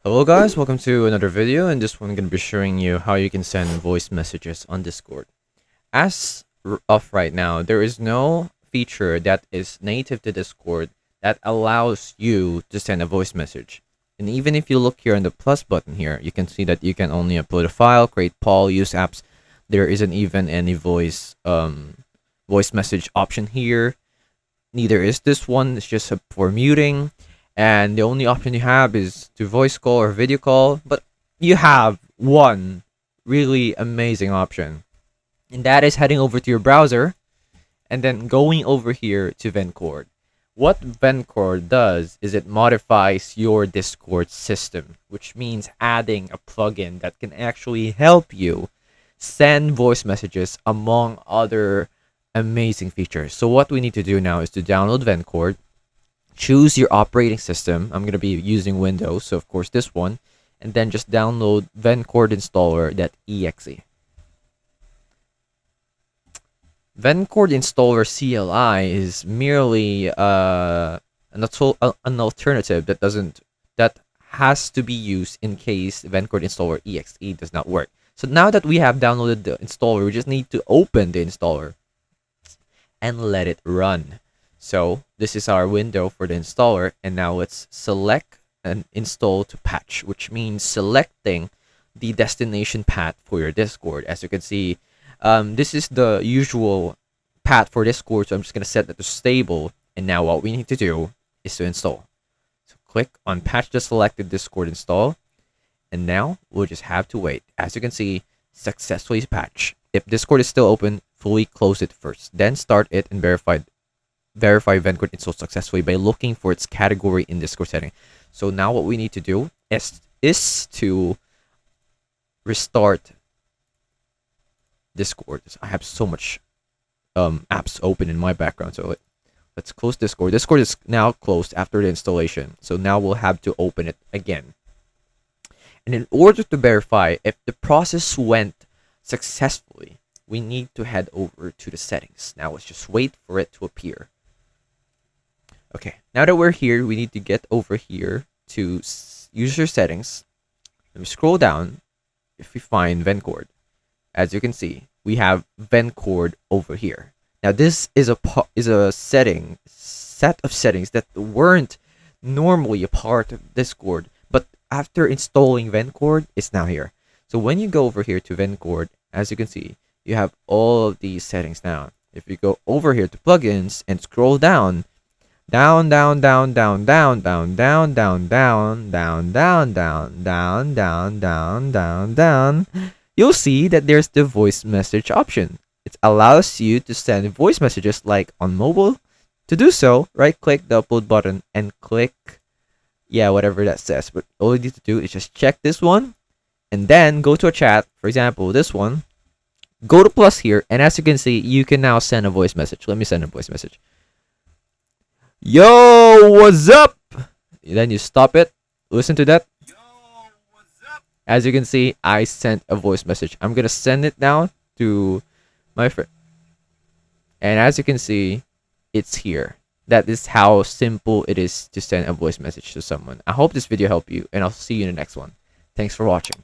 Hello guys, welcome to another video. In this one, I'm going to be showing you how you can send voice messages on Discord. As of right now, there is no feature that is native to Discord that allows you to send a voice message. And even if you look here on the plus button here, you can see that you can only upload a file, create poll, use apps. There isn't even any voice message option here. Neither is this one. It's just for muting. And the only option you have is to voice call or video call, but you have one really amazing option, and that is heading over to your browser and then going over here to Vencord. What Vencord does is it modifies your Discord system, which means adding a plugin that can actually help you send voice messages among other amazing features. So what we need to do now is to download Vencord. Choose your operating system. I'm going to be using Windows, so of course this one. And then just download Vencord installer.exe. Vencord installer CLI is merely an alternative that has to be used in case Vencord installer exe does not work. So now that we have downloaded the installer, we just need to open the installer and let it run. So this is our window for the installer, and now let's select and install to patch, which means selecting the destination path for your Discord. As you can see, this is the usual path for Discord, so I'm just going to set that to stable, and now what we need to do is to install. So click on patch the selected Discord install, and now we'll just have to wait. As you can see, successfully patched. If Discord is still open, fully close it first, then start it and verify Vencord install successfully by looking for its category in Discord setting. So now what we need to do is to restart Discord. I have so much apps open in my background, so let's close Discord. Discord is now closed after the installation, so now we'll have to open it again. And in order to verify if the process went successfully, we need to head over to the settings. Now let's just wait for it to appear. Okay, now that we're here, we need to get over here to user settings. Let me scroll down. If we find Vencord, as you can see, we have Vencord over here. Now this is a set of settings that weren't normally a part of Discord, but after installing Vencord, it's now here. So when you go over here to Vencord, as you can see, you have all of these settings now. If you go over here to plugins and scroll down, down, down, down, down, down, down, down, down, down, down, down, down, down, down, down, down, down, you'll see that there's the voice message option. It allows you to send voice messages like on mobile. To do so, right click the upload button and click, whatever that says. But all you need to do is just check this one and then go to a chat. For example, this one. Go to plus here, and as you can see, you can now send a voice message. Let me send a voice message. Yo, what's up? Then you stop it. Listen to that. Yo, what's up? As you can see, I sent a voice message. I'm gonna send it now to my friend. And as you can see, it's here. That is how simple it is to send a voice message to someone. I hope this video helped you, and I'll see you in the next one. Thanks for watching.